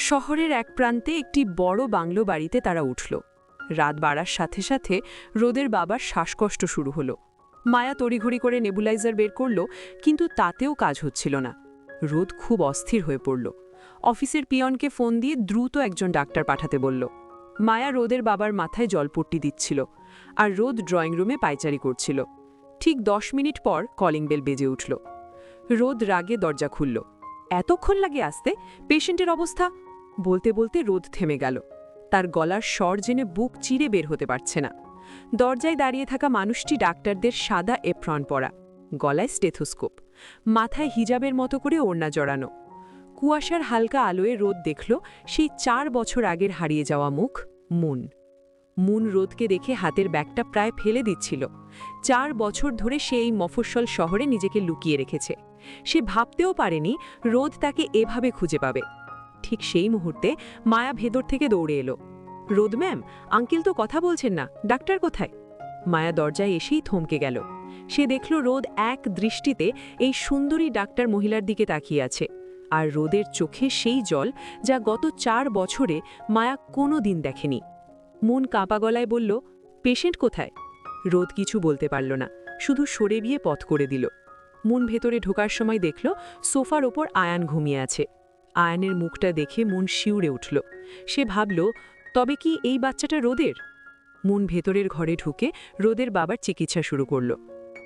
শহরের এক প্রান্তে একটি বড় বাংলো বাড়িতে তারা উঠল। রাত বাড়ার সাথে সাথে রোদের বাবার শ্বাসকষ্ট শুরু হলো। মায়া তড়িঘড়ি করে নেবুলাইজার বের করল, কিন্তু তাতেও কাজ হচ্ছিল না। রোদ খুব অস্থির হয়ে পড়ল। অফিসের পিয়নকে ফোন দিয়ে দ্রুত একজন ডাক্তার পাঠাতে বলল। মায়া রোদের বাবার মাথায় জলপট্টি দিচ্ছিল, আর রোদ ড্রয়িং রুমে পায়চারি করছিল। ঠিক 10 মিনিট পর কলিং বেল বেজে উঠল। রোদ রাগে দরজা খুলল। এতক্ষণ লাগে আসতে? পেশেন্টের অবস্থা? বলতে বলতে রোদ থেমে গেল। তার গলার স্বর জেনে বুক চিরে বের হতে পারছে না। দরজায় দাঁড়িয়ে থাকা মানুষটি ডাক্তারদের সাদা এপ্রন পরা, গলায় স্টেথোস্কোপ, মাথায় হিজাবের মতো করে ওড়না জড়ানো। কুয়াশার হালকা আলোয় রোদ দেখল সেই 4 বছর আগের হারিয়ে যাওয়া মুখ, মুন। মুন রোদকে দেখে হাতের ব্যাগটা প্রায় ফেলে দিচ্ছিল। 4 বছর ধরে সে এই মফস্বল শহরে নিজেকে লুকিয়ে রেখেছে। সে ভাবতেও পারেনি রোদ তাকে এভাবে খুঁজে পাবে। ঠিক সেই মুহূর্তে মায়া ভেতর থেকে দৌড়ে এলো। রোদ ম্যাম, আঙ্কেল তো কথা বলছেন না, ডাক্তার কোথায়? মায়া দরজায় এসেই থমকে গেল। সে দেখল রোদ এক দৃষ্টিতে এই সুন্দরী ডাক্তার মহিলার দিকে তাকিয়ে আছে, আর রোদের চোখে সেই জল যা গত 4 বছরে মায়া কোনো দিন দেখেনি। মন কাঁপা গলায় বলল, পেশেন্ট কোথায়? রোদ কিছু বলতে পারল না, শুধু সরে গিয়ে পথ করে দিল। মন ভেতরে ঢোকার সময় দেখল সোফার ওপর আয়ান ঘুমিয়ে আছে। আয়ানের মুখটা দেখে মন শিউরে উঠল। সে ভাবল, তবে কি এই বাচ্চাটা রোদের? মন ভেতরের ঘরে ঢুকে রোদের বাবার চিকিৎসা শুরু করল।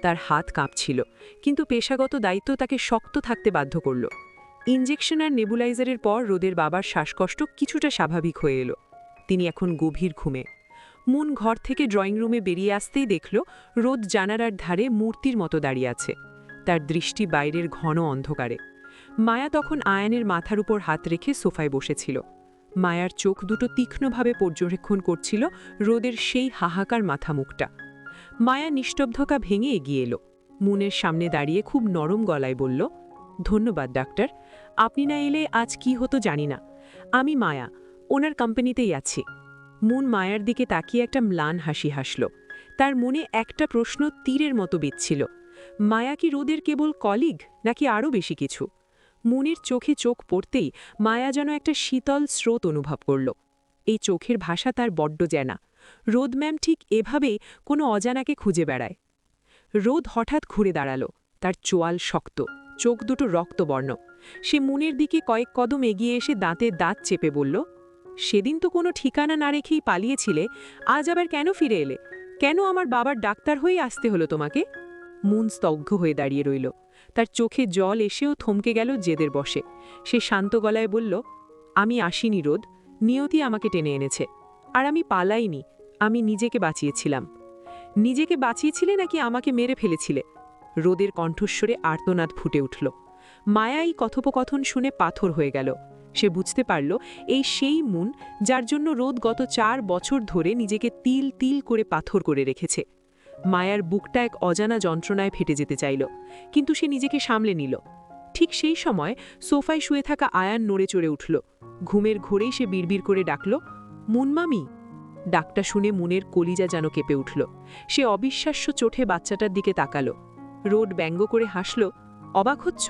তার হাত কাঁপছিল, কিন্তু পেশাগত দায়িত্ব তাকে শক্ত থাকতে বাধ্য করল। ইনজেকশন আর নেবুলাইজারের পর রোদের বাবার শ্বাসকষ্ট কিছুটা স্বাভাবিক হয়ে এলো। তিনি এখন গভীর ঘুমে। মন ঘর থেকে ড্রয়িং রুমে বেরিয়ে আসতেই দেখল রোদ জানালার ধারে মূর্তির মতো দাঁড়িয়ে আছে, তার দৃষ্টি বাইরের ঘন অন্ধকারে। মায়া তখন আয়ানের মাথার উপর হাত রেখে সোফায় বসেছিল। মায়ার চোখ দুটো তীক্ষ্ণভাবে পর্যবেক্ষণ করছিল রোদের সেই হাহাকার মাথা মুখটা। মায়া নিস্তব্ধতা ভেঙে এগিয়ে এলো। মুনের সামনে দাঁড়িয়ে খুব নরম গলায় বলল, ধন্যবাদ ডাক্তার, আপনি না এলে আজ কি হতো জানি না। আমি মায়া, ওনার কোম্পানিতেই আছি। মুন মায়ার দিকে তাকিয়ে একটা ম্লান হাসি হাসল। তার মনে একটা প্রশ্ন তীরের মতো বিচ্ছিল, মায়া কি রোদের কেবল কলিগ, নাকি আরও বেশি কিছু? মুনের চোখে চোখ পড়তেই মায়া যেন একটা শীতল স্রোত অনুভব করল। এই চোখের ভাষা তার বড্ড জানা। রোদ ম্যাম ঠিক এভাবেই কোনো অজানাকে খুঁজে বেড়ায়। রোদ হঠাৎ ঘুরে দাঁড়াল। তার চোয়াল শক্ত, চোখ দুটো রক্তবর্ণ। সে মুনের দিকে কয়েক কদম এগিয়ে এসে দাঁতে দাঁত চেপে বলল, সেদিন তো কোনো ঠিকানা না রেখেই পালিয়েছিলে, আজ আবার কেন ফিরে এলে? কেন আমার বাবার ডাক্তার হয়েই আসতে হলো তোমাকে? মুন স্তব্ধ হয়ে দাঁড়িয়ে রইল। তার চোখে জল এসেও থমকে গেল জেদের বশে। সে শান্ত গলায় বলল, আমি আসিনি রোদ, নিয়তি আমাকে টেনে এনেছে। আর আমি পালাইনি, আমি নিজেকে বাঁচিয়েছিলাম। নিজেকে বাঁচিয়েছিলে নাকি আমাকে মেরে ফেলেছিলে? রোদের কণ্ঠস্বরে আর্তনাদ ফুটে উঠল। মায়া এই কথোপকথন শুনে পাথর হয়ে গেল। সে বুঝতে পারল এই সেই মুন যার জন্য রোদ গত 4 বছর ধরে নিজেকে তিল তিল করে পাথর করে রেখেছে। মায়ার বুকটা এক অজানা যন্ত্রণায় ফেটে যেতে চাইল, কিন্তু সে নিজেকে সামলে নিল। ঠিক সেই সময় সোফায় শুয়ে থাকা আয়ান নড়ে চড়ে উঠল। ঘুমের ঘোরেই সে বিড়বিড় করে ডাকল, মুন মামি। ডাকটা শুনে মুনের কলিজা যেন কেঁপে উঠল। সে অবিশ্বাস্য চোখে বাচ্চাটার দিকে তাকালো। রোদ ব্যঙ্গ করে হাসল, অবাক হচ্ছ?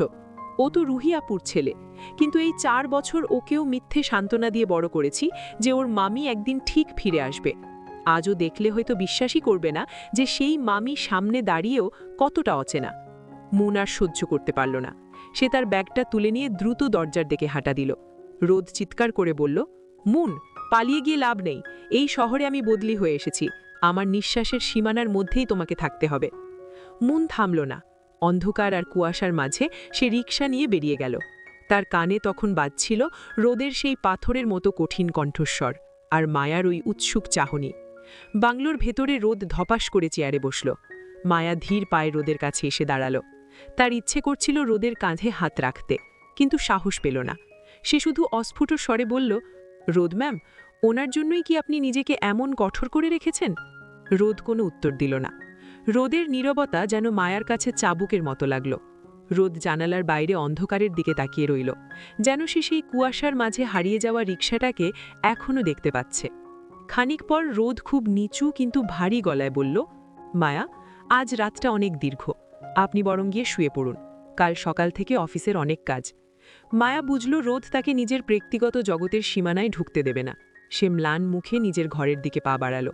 ও তো রুহি আপুর ছেলে, কিন্তু এই 4 বছর ওকেও মিথ্যে সান্ত্বনা দিয়ে বড় করেছি যে ওর মামি একদিন ঠিক ফিরে আসবে। আজও দেখলে হয়তো বিশ্বাসই করবে না যে সেই মামি সামনে দাঁড়িয়েও কতটা অচেনা। মুন আর সহ্য করতে পারল না। সে তার ব্যাগটা তুলে নিয়ে দ্রুত দরজার দিকে হাঁটা দিল। রোদ চিৎকার করে বলল, মুন, পালিয়ে গিয়ে লাভ নেই। এই শহরে আমি বদলি হয়ে এসেছি। আমার নিঃশ্বাসের সীমানার মধ্যেই তোমাকে থাকতে হবে। মুন থামল না। অন্ধকার আর কুয়াশার মাঝে সে রিকশা নিয়ে বেরিয়ে গেল। তার কানে তখন বাজছিল রোদের সেই পাথরের মতো কঠিন কণ্ঠস্বর, আর মায়ার ওই উৎসুক চাহনি। বাংলোর ভেতরে রোদ ধপাস করে চেয়ারে বসল। মায়া ধীর পায়ে রোদের কাছে এসে দাঁড়াল। তার ইচ্ছে করছিল রোদের কাঁধে হাত রাখতে, কিন্তু সাহস পেল না। সে শুধু অস্ফুট স্বরে বলল, রোদ ম্যাম, ওনার জন্যই কি আপনি নিজেকে এমন কঠোর করে রেখেছেন? রোদ কোনো উত্তর দিল না। রোদের নীরবতা যেন মায়ার কাছে চাবুকের মতো লাগল। রোদ জানালার বাইরে অন্ধকারের দিকে তাকিয়ে রইল, যেন সে সেই কুয়াশার মাঝে হারিয়ে যাওয়া রিকশাটাকে এখনও দেখতে পাচ্ছে। খানিক পর রোদ খুব নিচু কিন্তু ভারী গলায় বলল, মায়া, আজ রাতটা অনেক দীর্ঘ, আপনি বরং গিয়ে শুয়ে পড়ুন, কাল সকাল থেকে অফিসের অনেক কাজ। মায়া বুঝল রোদ তাকে নিজের ব্যক্তিগত জগতের সীমানায় ঢুকতে দেবে না। সে ম্লান মুখে নিজের ঘরের দিকে পা বাড়াল,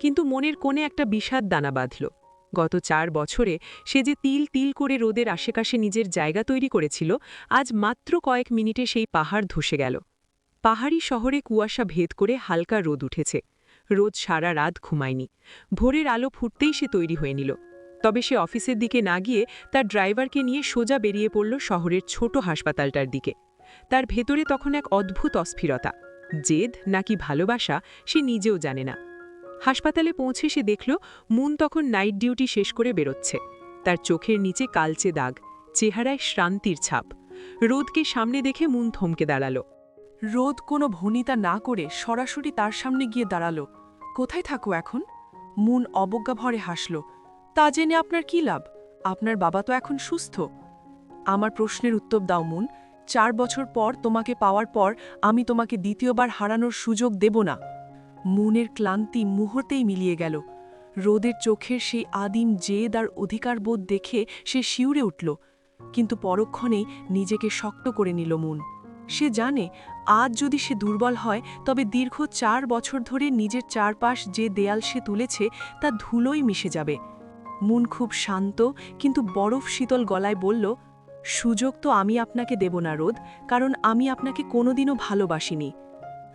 কিন্তু মনের কোণে একটা বিষাদ দানা বাঁধল। গত 4 বছরে সে যে তিল তিল করে রোদের আশেপাশে নিজের জায়গা তৈরি করেছিল, আজ মাত্র কয়েক মিনিটে সেই পাহাড় ধসে গেল। পাহাড়ি শহরে কুয়াশা ভেদ করে হালকা রোদ উঠেছে। রোদ সারা রাত ঘুমায়নি। ভোরের আলো ফুটতেই সে তৈরি হয়ে নিল। তবে সে অফিসের দিকে না গিয়ে তার ড্রাইভারকে নিয়ে সোজা বেরিয়ে পড়ল শহরের ছোট হাসপাতালটার দিকে। তার ভেতরে তখন এক অদ্ভুত অস্থিরতা, জেদ নাকি ভালোবাসা সে নিজেও জানে না। হাসপাতালে পৌঁছে সে দেখল মুন তখন নাইট ডিউটি শেষ করে বেরোচ্ছে। তার চোখের নিচে কালচে দাগ, চেহারায় শ্রান্তির ছাপ। রোদকে সামনে দেখে মুন থমকে দাঁড়াল। রোদ কোনো ভনিতা না করে সরাসরি তার সামনে গিয়ে দাঁড়াল। কোথায় থাকো এখন? মুন অবজ্ঞা ভরে হাসল। তা জেনে আপনার কি লাভ? আপনার বাবা তো এখন সুস্থ। আমার প্রশ্নের উত্তর দাও মুন। 4 বছর পর তোমাকে পাওয়ার পর আমি তোমাকে দ্বিতীয়বার হারানোর সুযোগ দেব না। মুনের ক্লান্তি মুহূর্তেই মিলিয়ে গেল। রোদের চোখের সেই আদিম জেদ আর অধিকারবোধ দেখে সে শিউরে উঠল, কিন্তু পরক্ষণেই নিজেকে শক্ত করে নিল মুন। সে জানে আজ যদি সে দুর্বল হয় তবে দীর্ঘ 4 বছর ধরে নিজের চারপাশ যে দেয়াল সে তুলেছে তা ধুলোই মিশে যাবে। মুন খুব শান্ত কিন্তু বরফ শীতল গলায় বলল, সুযোগ তো আমি আপনাকে দেব না রোদ, কারণ আমি আপনাকে কোনোদিনও ভালোবাসিনি।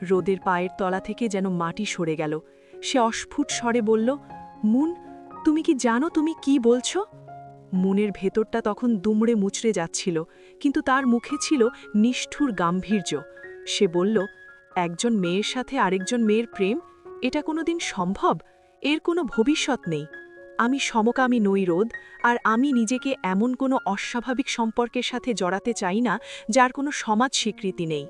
রোদের পায়ের তলা থেকে যেন মাটি সরে গেল। সে অস্ফুট স্বরে বলল, মুন, তুমি কি জানো তুমি কি বলছো? মুনের ভেতরটা তখন দুমড়ে মুচড়ে যাচ্ছিল, কিন্তু তার মুখে ছিল নিষ্ঠুর গাম্ভীর্য। সে বলল, একজন মেয়ের সাথে আরেকজন মেয়ের প্রেম, এটা কোনোদিন সম্ভব? এর কোনো ভবিষ্যৎ নেই। আমি সমকামী নই রোদ, আর আমি নিজেকে এমন কোনো অস্বাভাবিক সম্পর্কের সাথে জড়াতে চাই না যার কোনো সমাজ স্বীকৃতি নেই।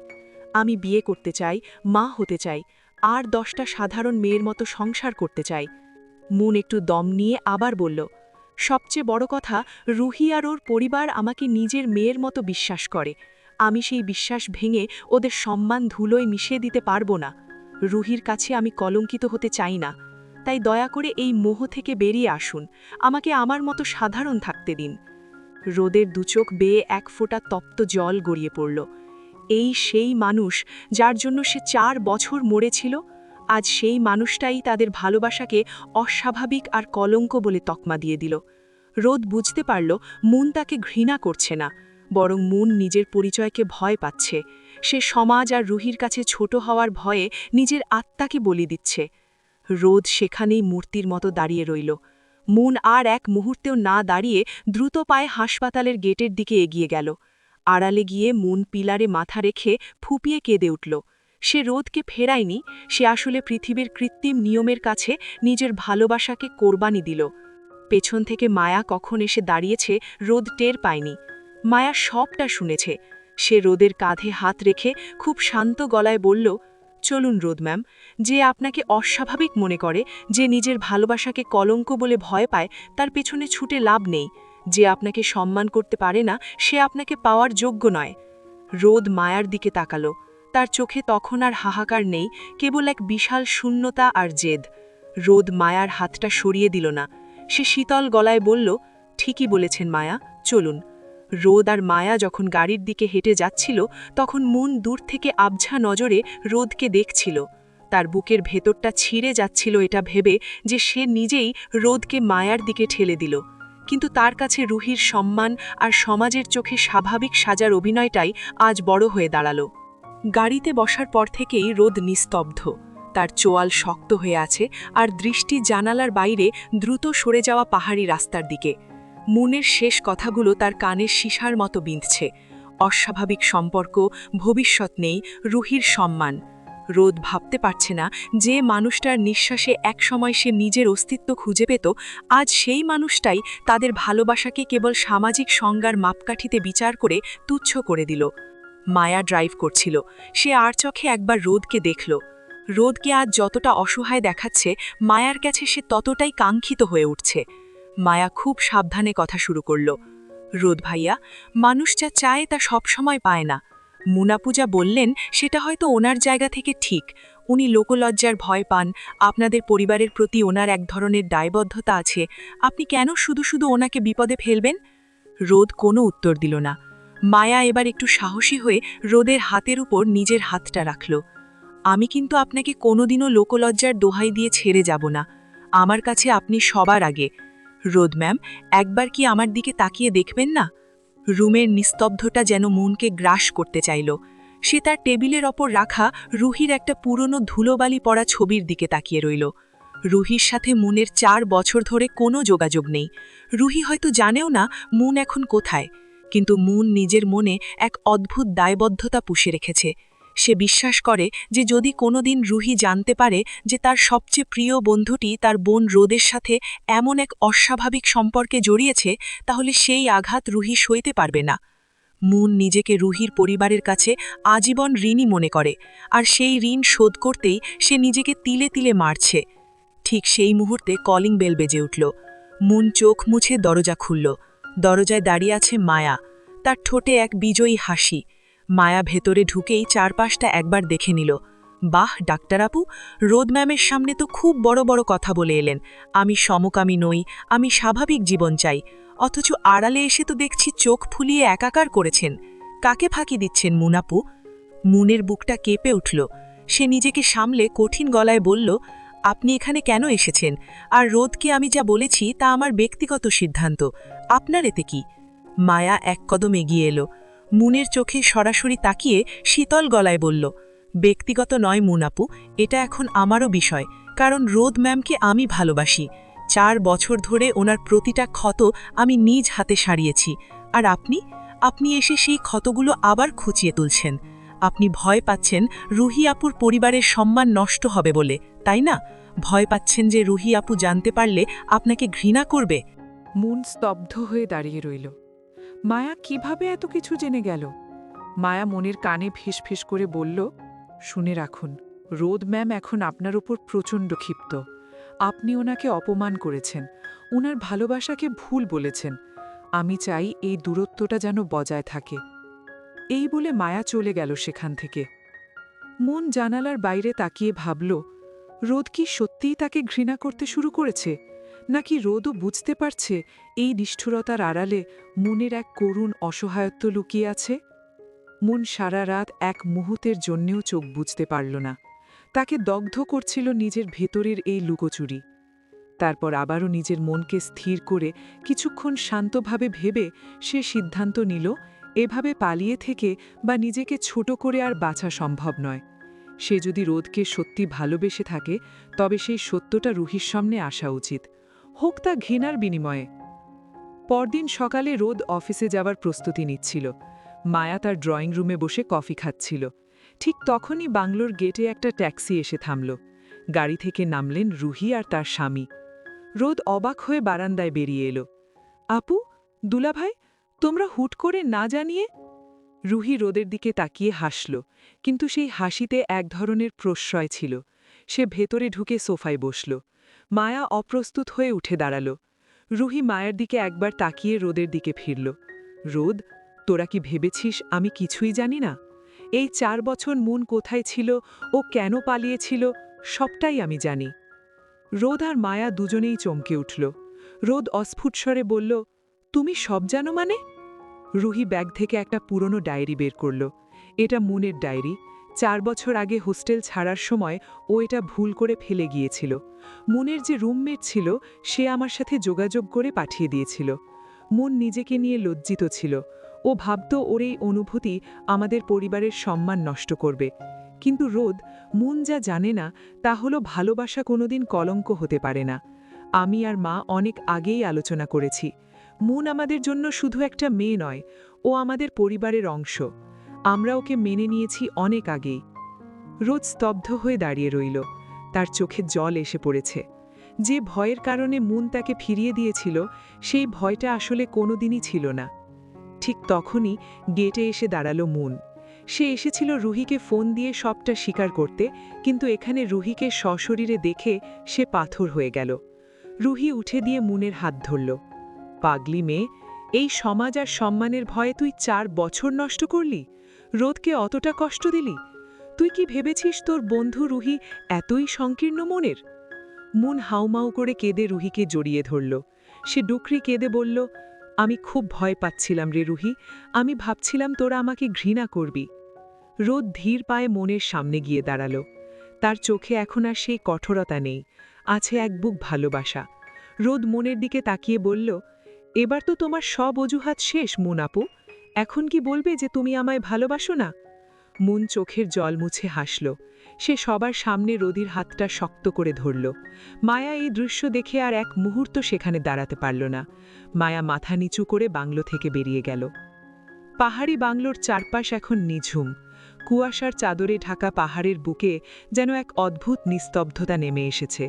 আমি বিয়ে করতে চাই, মা হতে চাই, আর 10টা সাধারণ মেয়ের মতো সংসার করতে চাই। মুন একটু দম নিয়ে আবার বলল, সবচেয়ে বড় কথা, রুহি আর ওর পরিবার আমাকে নিজের মেয়ের মতো বিশ্বাস করে। আমি সেই বিশ্বাস ভেঙে ওদের সম্মান ধুলোয় মিশিয়ে দিতে পারবো না। রুহির কাছে আমি কলঙ্কিত হতে চাই না। তাই দয়া করে এই মোহ থেকে বেরিয়ে আসুন, আমাকে আমার মতো সাধারণ থাকতে দিন। রোদের দুচোখ বেয়ে 1 ফোঁটা তপ্ত জল গড়িয়ে পড়ল। এই সেই মানুষ যার জন্য সে 4 বছর মরেছিল, আজ সেই মানুষটাই তাদের ভালোবাসাকে অস্বাভাবিক আর কলঙ্ক বলে তকমা দিয়ে দিল। রোদ বুঝতে পারল মুন তাকে ঘৃণা করছে না, বরং মুন নিজের পরিচয়কে ভয় পাচ্ছে। সে সমাজ আর রুহির কাছে ছোট হওয়ার ভয়ে নিজের আত্মাকে বলি দিচ্ছে। রোদ সেখানেই মূর্তির মতো দাঁড়িয়ে রইল। মুন আর এক মুহূর্তেও না দাঁড়িয়ে দ্রুত পায়ে হাসপাতালের গেটের দিকে এগিয়ে গেল। আড়ালে গিয়ে মুন পিলারে মাথা রেখে ফুপিয়ে কেঁদে উঠল। সে রোদকে ফেরায়নি, সে আসলে পৃথিবীর কৃত্রিম নিয়মের কাছে নিজের ভালোবাসাকে কোরবানি দিল। পেছন থেকে মায়া কখন এসে দাঁড়িয়েছে রোদ টের পায়নি। মায়া সবটা শুনেছে। সে রোদের কাঁধে হাত রেখে খুব শান্ত গলায় বলল, চলুন রোদ ম্যাম, যে আপনাকে অস্বাভাবিক মনে করে, যে নিজের ভালোবাসাকে কলঙ্ক বলে ভয় পায়, তার পেছনে ছুটে লাভ নেই। যে আপনাকে সম্মান করতে পারে না সে আপনাকে পাওয়ার যোগ্য নয়। রোদ মায়ার দিকে তাকালো। তার চোখে তখন আর হাহাকার নেই, কেবল এক বিশাল শূন্যতা আর জেদ। রোদ মায়ার হাতটা সরিয়ে দিল না। সে শীতল গলায় বলল, ঠিকই বলেছেন মায়া, চলুন। রোদ আর মায়া যখন গাড়ির দিকে হেঁটে যাচ্ছিল, তখন মুন দূর থেকে আবঝা নজরে রোদকে দেখছিল। তার বুকের ভেতরটা ছিঁড়ে যাচ্ছিল এটা ভেবে যে সে নিজেই রোদকে মায়ার দিকে ঠেলে দিল। কিন্তু তার কাছে রুহির সম্মান আর সমাজের চোখে স্বাভাবিক সাজার অভিনয়টাই আজ বড় হয়ে দাঁড়ালো। গাড়িতে বসার পর থেকেই রোদ নিস্তব্ধ। তার চোয়াল শক্ত হয়ে আছে আর দৃষ্টি জানালার বাইরে দ্রুত সরে যাওয়া পাহাড়ি রাস্তার দিকে। মুনের শেষ কথাগুলো তার কানের সীসার মতো বিঁধছে। অস্বাভাবিক সম্পর্ক, ভবিষ্যৎ নেই, রুহির সম্মান। রোদ ভাবতে পারছে না যে মানুষটার নিঃশ্বাসে একসময় সে নিজের অস্তিত্ব খুঁজে পেত, আজ সেই মানুষটাই তাদের ভালোবাসাকে কেবল সামাজিক সংজ্ঞার মাপকাঠিতে বিচার করে তুচ্ছ করে দিল। মায়া ড্রাইভ করছিল। সে আর চোখে একবার রোদকে দেখল। রোদকে আজ যতটা অসহায় দেখাচ্ছে, মায়ার কাছে সে ততটাই কাঙ্ক্ষিত হয়ে উঠছে। মায়া খুব সাবধানে কথা শুরু করল, রোদ ভাইয়া, মানুষ যা চায় তা সবসময় পায় না। মুনাপূজা বললেন সেটা হয়তো ওনার জায়গা থেকে ঠিক, উনি লোকলজ্জার ভয় পান, আপনাদের পরিবারের প্রতি ওনার এক ধরনের দায়বদ্ধতা আছে। আপনি কেন শুধু শুধু ওনাকে বিপদে ফেলবেন? রোদ কোনো উত্তর দিল না। মায়া এবার একটু সাহসী হয়ে রোদের হাতের উপর নিজের হাতটা রাখল। আমি কিন্তু আপনাকে কোনোদিনও লোকলজ্জার দোহাই দিয়ে ছেড়ে যাব না। আমার কাছে আপনি সবার আগে। রোদ ম্যাম, একবার কি আমার দিকে তাকিয়ে দেখবেন না? রুমের নিস্তব্ধতা যেন মনকে গ্রাস করতে চাইল। সে তার টেবিলের ওপর রাখা রুহির একটা পুরনো ধুলোবালি পড়া ছবির দিকে তাকিয়ে রইল। রুহির সাথে মুনের 4 বছর ধরে কোনো যোগাযোগ নেই। রুহি হয়তো জানেও না মুন এখন কোথায়, কিন্তু মুন নিজের মনে এক অদ্ভুত দায়বদ্ধতা পুষে রেখেছে। সে বিশ্বাস করে যে যদি কোনোদিন রুহি জানতে পারে যে তার সবচেয়ে প্রিয় বন্ধুটি তার বোন রোদের সাথে এমন এক অস্বাভাবিক সম্পর্কে জড়িয়েছে, তাহলে সেই আঘাত রুহি সইতে পারবে না। মুন নিজেকে রুহির পরিবারের কাছে আজীবন ঋণী মনে করে, আর সেই ঋণ শোধ করতেই সে নিজেকে তিলে তিলে মারছে। ঠিক সেই মুহূর্তে কলিং বেল বেজে উঠল। মুন চোখ মুছে দরজা খুলল। দরজায় দাঁড়িয়ে আছে মায়া, তার ঠোঁটে এক বিজয়ী হাসি। মায়া ভেতরে ঢুকেই চারপাশটা একবার দেখে নিল। বাহ ডাক্তার আপু, রোদ ম্যামের সামনে তো খুব বড় বড় কথা বলে এলেন, আমি সমকামী নই, আমি স্বাভাবিক জীবন চাই। অথচ আড়ালে এসে তো দেখছি চোখ ফুলিয়ে একাকার করেছেন। কাকে ফাঁকি দিচ্ছেন মুন আপু? মুনের বুকটা কেঁপে উঠল। সে নিজেকে সামলে কঠিন গলায় বলল, আপনি এখানে কেন এসেছেন? আর রোদকে আমি যা বলেছি তা আমার ব্যক্তিগত সিদ্ধান্ত, আপনার এতে কি? মায়া এক কদম এগিয়ে এলো। মুনের চোখে সরাসরি তাকিয়ে শীতল গলায় বলল, ব্যক্তিগত নয় মুন আপু, এটা এখন আমারও বিষয়, কারণ রোদ ম্যামকে আমি ভালোবাসি। 4 বছর ধরে ওনার প্রতিটা ক্ষত আমি নিজ হাতে সারিয়েছি। আর আপনি এসে সেই ক্ষতগুলো আবার খুঁচিয়ে তুলছেন। আপনি ভয় পাচ্ছেন রুহি আপুর পরিবারের সম্মান নষ্ট হবে বলে, তাই না? ভয় পাচ্ছেন যে রুহি আপু জানতে পারলে আপনাকে ঘৃণা করবে। মুন স্তব্ধ হয়ে দাঁড়িয়ে রইল। মায়া কিভাবে এত কিছু জেনে গেল? মায়া মনের কানে ফিসফিস করে বলল, শুনে রাখুন, রোদ ম্যাম এখন আপনার উপর প্রচণ্ড ক্ষিপ্ত। আপনি ওনাকে অপমান করেছেন, ওনার ভালোবাসাকে ভুল বলেছেন। আমি চাই এই দূরত্বটা যেন বজায় থাকে। এই বলে মায়া চলে গেল সেখান থেকে। মন জানালার বাইরে তাকিয়ে ভাবল, রোদ কি সত্যিই তাকে ঘৃণা করতে শুরু করেছে, নাকি রোদও বুঝতে পারছে এই নিষ্ঠুরতার আড়ালে মনের এক করুণ অসহায়ত্ব লুকিয়ে আছে? মন সারা রাত এক মুহূর্তের জন্যেও চোখ বুঝতে পারল না। তাকে দগ্ধ করছিল নিজের ভেতরের এই লুকোচুরি। তারপর আবারও নিজের মনকে স্থির করে কিছুক্ষণ শান্তভাবে ভেবে সে সিদ্ধান্ত নিল, এভাবে পালিয়ে থেকে বা নিজেকে ছোট করে আর বাঁচা সম্ভব নয়। সে যদি রোদকে সত্যি ভালোবেসে থাকে, তবে সেই সত্যটা রুহির সামনে আসা উচিত, হোক তা ঘৃণার বিনিময়ে। পরদিন সকালে রোদ অফিসে যাওয়ার প্রস্তুতি নিচ্ছিল। মায়া তার ড্রয়িং রুমে বসে কফি খাচ্ছিল। ঠিক তখনই বাংলোর গেটে একটা ট্যাক্সি এসে থামল। গাড়ি থেকে নামলেন রুহি আর তার স্বামী। রোদ অবাক হয়ে বারান্দায় বেরিয়ে এলো। আপু, দুলাভাই, তোমরা হুট করে না জানিয়ে? রুহি রোদের দিকে তাকিয়ে হাসল, কিন্তু সেই হাসিতে এক ধরনের প্রশ্রয় ছিল। সে ভেতরে ঢুকে সোফায় বসল। মায়া অপ্রস্তুত হয়ে উঠে দাঁড়াল। রুহি মায়ের দিকে একবার তাকিয়ে রোদের দিকে ফিরল। রোদ, তোরা কি ভেবেছিস আমি কিছুই জানি না? এই 4 বছর মুন কোথায় ছিল, ও কেন পালিয়েছিল, সবটাই আমি জানি। রোদ আর মায়া দুজনেই চমকে উঠল। রোদ অস্ফুট স্বরে বলল, তুমি সব জানো মানে? রুহি ব্যাগ থেকে একটা পুরনো ডায়েরি বের করল। এটা মুনের ডায়েরি। 4 বছর আগে হোস্টেল ছাড়ার সময় ও এটা ভুল করে ফেলে গিয়েছিল। মুনের যে রুমমেট ছিল সে আমার সাথে যোগাযোগ করে পাঠিয়ে দিয়েছিল। মুন নিজেকে নিয়ে লজ্জিত ছিল। ও ভাবত ওর এই অনুভূতি আমাদের পরিবারের সম্মান নষ্ট করবে। কিন্তু রোদ, মুন যা জানে না তা হলো ভালোবাসা কোনোদিন কলঙ্ক হতে পারে না। আমি আর মা অনেক আগেই আলোচনা করেছি। মুন আমাদের জন্য শুধু একটা মেয়ে নয়, ও আমাদের পরিবারের অংশ। আমরা ওকে মেনে নিয়েছি অনেক আগেই। রোদ স্তব্ধ হয়ে দাঁড়িয়ে রইল। তার চোখে জল এসে পড়েছে। যে ভয়ের কারণে মুন তাকে ফিরিয়ে দিয়েছিল, সেই ভয়টা আসলে কোনোদিনই ছিল না। ঠিক তখনই গেটে এসে দাঁড়ালো মুন। সে এসেছিল রুহিকে ফোন দিয়ে সবটা স্বীকার করতে, কিন্তু এখানে রুহিকে সশরীরে দেখে সে পাথর হয়ে গেল। রুহি উঠে দিয়ে মুনের হাত ধরল। পাগলি মেয়ে, এই সমাজ আর সম্মানের ভয়ে তুই 4 বছর নষ্ট করলি, রোদকে অতটা কষ্ট দিলি। তুই কি ভেবেছিস তোর বন্ধু রুহি এতই সংকীর্ণ মনের? মুন হাউমাউ করে কেঁদে রুহিকে জড়িয়ে ধরল। সে ডুকরি কেঁদে বলল, আমি খুব ভয় পাচ্ছিলাম রে রুহি, আমি ভাবছিলাম তোরা আমাকে ঘৃণা করবি। রোদ ধীর পায়ে মনের সামনে গিয়ে দাঁড়াল। তার চোখে এখন আর সেই কঠোরতা নেই, আছে এক বুক ভালোবাসা। রোদ মনের দিকে তাকিয়ে বলল, এবার তো তোমার সব অজুহাত শেষ মুন আপু, এখন কি বলবে যে তুমি আমায় ভালোবাসো না? মুন চোখের জল মুছে হাসল। সে সবার সামনে রোদির হাতটা শক্ত করে ধরল। মায়া এই দৃশ্য দেখে আর এক মুহূর্ত সেখানে দাঁড়াতে পারল না। মায়া মাথা নিচু করে বাংলো থেকে বেরিয়ে গেল। পাহাড়ি বাংলোর চারপাশ এখন নিঝুম। কুয়াশার চাদরে ঢাকা পাহাড়ের বুকে যেন এক অদ্ভুত নিস্তব্ধতা নেমে এসেছে।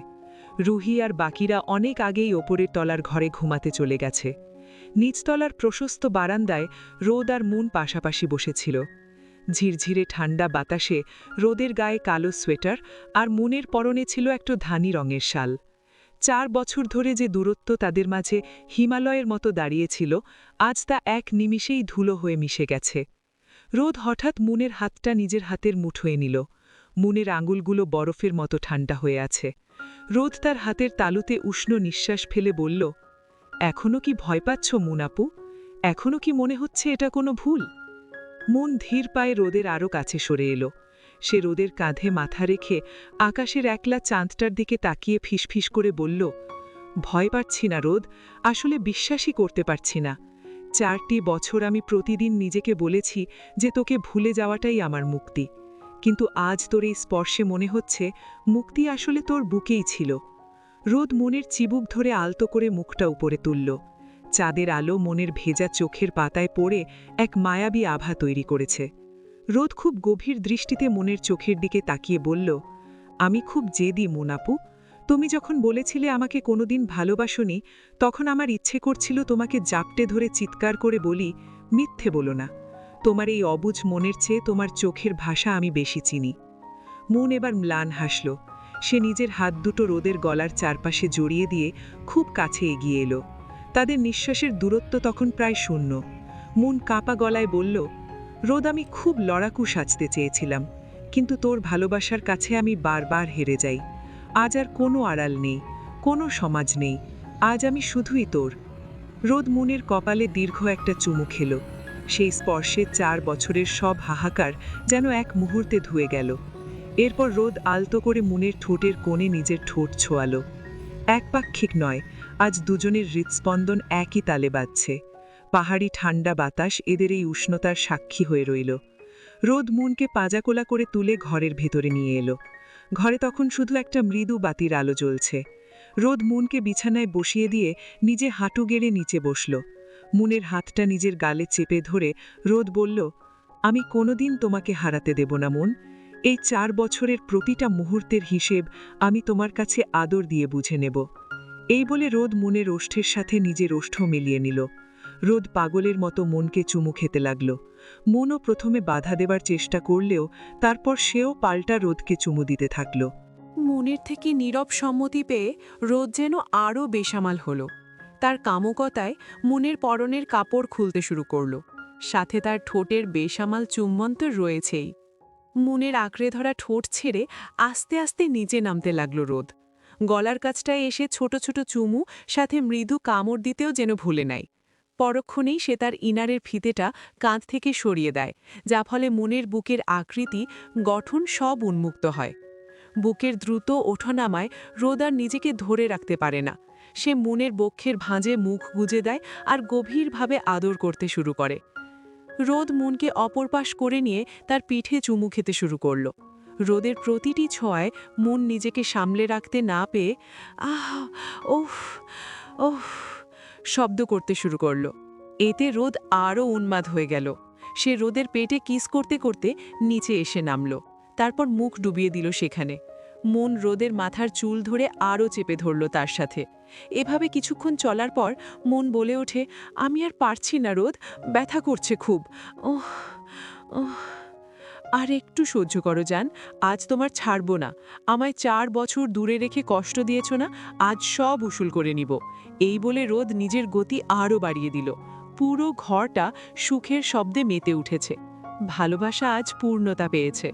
রুহি আর বাকিরা অনেক আগেই ওপরের তলার ঘরে ঘুমাতে চলে গেছে। নিচতলার প্রশস্ত বারান্দায় রোদ আর মুন পাশাপাশি বসেছিল। ঝিরঝিরে ঠান্ডা বাতাসে রোদের গায়ে কালো সোয়েটার আর মুনের পরনে ছিল একটা ধানি রঙের শাল। 4 বছর ধরে যে দূরত্ব তাদের মাঝে হিমালয়ের মতো দাঁড়িয়েছিল, আজ তা এক নিমিষেই ধুলো হয়ে মিশে গেছে। রোদ হঠাৎ মুনের হাতটা নিজের হাতের মুঠোয় নিল। মুনের আঙুলগুলো বরফের মতো ঠান্ডা হয়ে আছে। রোদ তার হাতের তালুতে উষ্ণ নিঃশ্বাস ফেলে বলল, এখনও কি ভয় পাচ্ছ মুন আপু? এখনও কি মনে হচ্ছে এটা কোনো ভুল? মুন ধীর পায়ে রোদের আরও কাছে সরে এলো। সে রোদের কাঁধে মাথা রেখে আকাশের একলা চাঁদটার দিকে তাকিয়ে ফিসফিস করে বলল, ভয় পাচ্ছি না রোদ, আসলে বিশ্বাসই করতে পারছি না। 4টি বছর আমি প্রতিদিন নিজেকে বলেছি যে তোকে ভুলে যাওয়াটাই আমার মুক্তি, কিন্তু আজ তোর এই স্পর্শে মনে হচ্ছে মুক্তি আসলে তোর বুকেই ছিল। রোদ মনের চিবুক ধরে আলতো করে মুখটা উপরে তুলল। চাঁদের আলো মনের ভেজা চোখের পাতায় পড়ে এক মায়াবী আভা তৈরি করেছে। রোদ খুব গভীর দৃষ্টিতে মনের চোখের দিকে তাকিয়ে বলল, আমি খুব জেদি মুন আপু। তুমি যখন বলেছিলে আমাকে কোনোদিন ভালোবাসোনি, তখন আমার ইচ্ছে করছিল তোমাকে জাপটে ধরে চিৎকার করে বলি, মিথ্যে বলো না। তোমার এই অবুঝ মনের চেয়ে তোমার চোখের ভাষা আমি বেশি চিনি। মুন এবার ম্লান হাসল। সে নিজের হাত দুটো রোদের গলার চারপাশে জড়িয়ে দিয়ে খুব কাছে এগিয়ে এলো। তাদের নিঃশ্বাসের দূরত্ব তখন প্রায় শূন্য। মুন কাঁপা গলায় বলল, রোদ, আমি খুব লড়াকু সাজতে চেয়েছিলাম, কিন্তু তোর ভালোবাসার কাছে আমি বারবার হেরে যাই। আজ আর কোনো আড়াল নেই, কোনো সমাজ নেই, আজ আমি শুধুই তোর। রোদ মুনের কপালে দীর্ঘ একটা চুমু খেল। সেই স্পর্শে 4 বছরের সব হাহাকার যেন এক মুহূর্তে ধুয়ে গেল। এরপর রোদ আলতো করে মুনের ঠোঁটের কোণে নিজের ঠোঁট ছোঁয়ালো। একপাক্ষিক নয়, আজ দুজনের হৃৎস্পন্দন একই তালে বাজছে। পাহাড়ি ঠান্ডা বাতাস এদের এই উষ্ণতার সাক্ষী হয়ে রইল। রোদ মুনকে পাজাকোলা করে তুলে ঘরের ভেতরে নিয়ে এলো। ঘরে তখন শুধু একটা মৃদু বাতির আলো জ্বলছে। রোদ মুনকে বিছানায় বসিয়ে দিয়ে নিজে হাঁটু গেড়ে নিচে বসল। মুনের হাতটা নিজের গালে চেপে ধরে রোদ বলল, আমি কোনোদিন তোমাকে হারাতে দেব না মুন। এই 4 বছরের প্রতিটা মুহূর্তের হিসেব আমি তোমার কাছে আদর দিয়ে বুঝে নেব। এই বলে রোদ মুনের ওষ্ঠের সাথে নিজের ওষ্ঠ মিলিয়ে নিল। রোদ পাগলের মতো মনকে চুমু খেতে লাগল। মনও প্রথমে বাধা দেবার চেষ্টা করলেও তারপর সেও পাল্টা রোদকে চুমু দিতে থাকল। মনের থেকে নীরব সম্মতি পেয়ে রোদ যেন আরও বেসামাল হল। তার কামুকতায় মনের পরনের কাপড় খুলতে শুরু করল। সাথে তার ঠোঁটের বেসামাল চুম্বন তো রয়েছেই। মনের আঁকড়ে ধরা ঠোঁট ছেড়ে আস্তে আস্তে নিচে নামতে লাগল রোদ। গলার কাছটায় এসে ছোট ছোট চুমু, সাথে মৃদু কামড় দিতেও যেন ভুলে নাই। পরক্ষণেই সে তার ইনারের ফিতেটা কাঁধ থেকে সরিয়ে দেয়, যা ফলে মনের বুকের আকৃতি, গঠন সব উন্মুক্ত হয়। বুকের দ্রুত ওঠানামায় রোদ আর নিজেকে ধরে রাখতে পারে না। সে মনের বক্ষের ভাঁজে মুখ গুজে দেয় আর গভীরভাবে আদর করতে শুরু করে। রোদ মনকে অপরপাশ করে নিয়ে তার পিঠে চুমু খেতে শুরু করল। রোদের প্রতিটি ছোঁয়ায় মন নিজেকে সামলে রাখতে না পেয়ে আহ ওহ ওহ শব্দ করতে শুরু করল। এতে রোদ আরও উন্মাদ হয়ে গেল। সে রোদের পেটে কিস করতে করতে নিচে এসে নামল। তারপর মুখ ডুবিয়ে দিল সেখানে। মন রোদের মাথার চুল ধরে আরও চেপে ধরল তার সাথে। এভাবে কিছুক্ষণ চলার পর মন বলে ওঠে, আমি আর পারছি না রোদ, ব্যথা করছে খুব। ওহ ওহ আর একটু সহ্য করো জান, আজ তোমার ছাড়ব না। আমায় 4 বছর দূরে রেখে কষ্ট দিয়েছ না, আজ সব উসুল করে নিব। এই বলে রোদ নিজের গতি আরও বাড়িয়ে দিল। পুরো ঘরটা সুখের শব্দে মেতে উঠেছে। ভালোবাসা আজ পূর্ণতা পেয়েছে।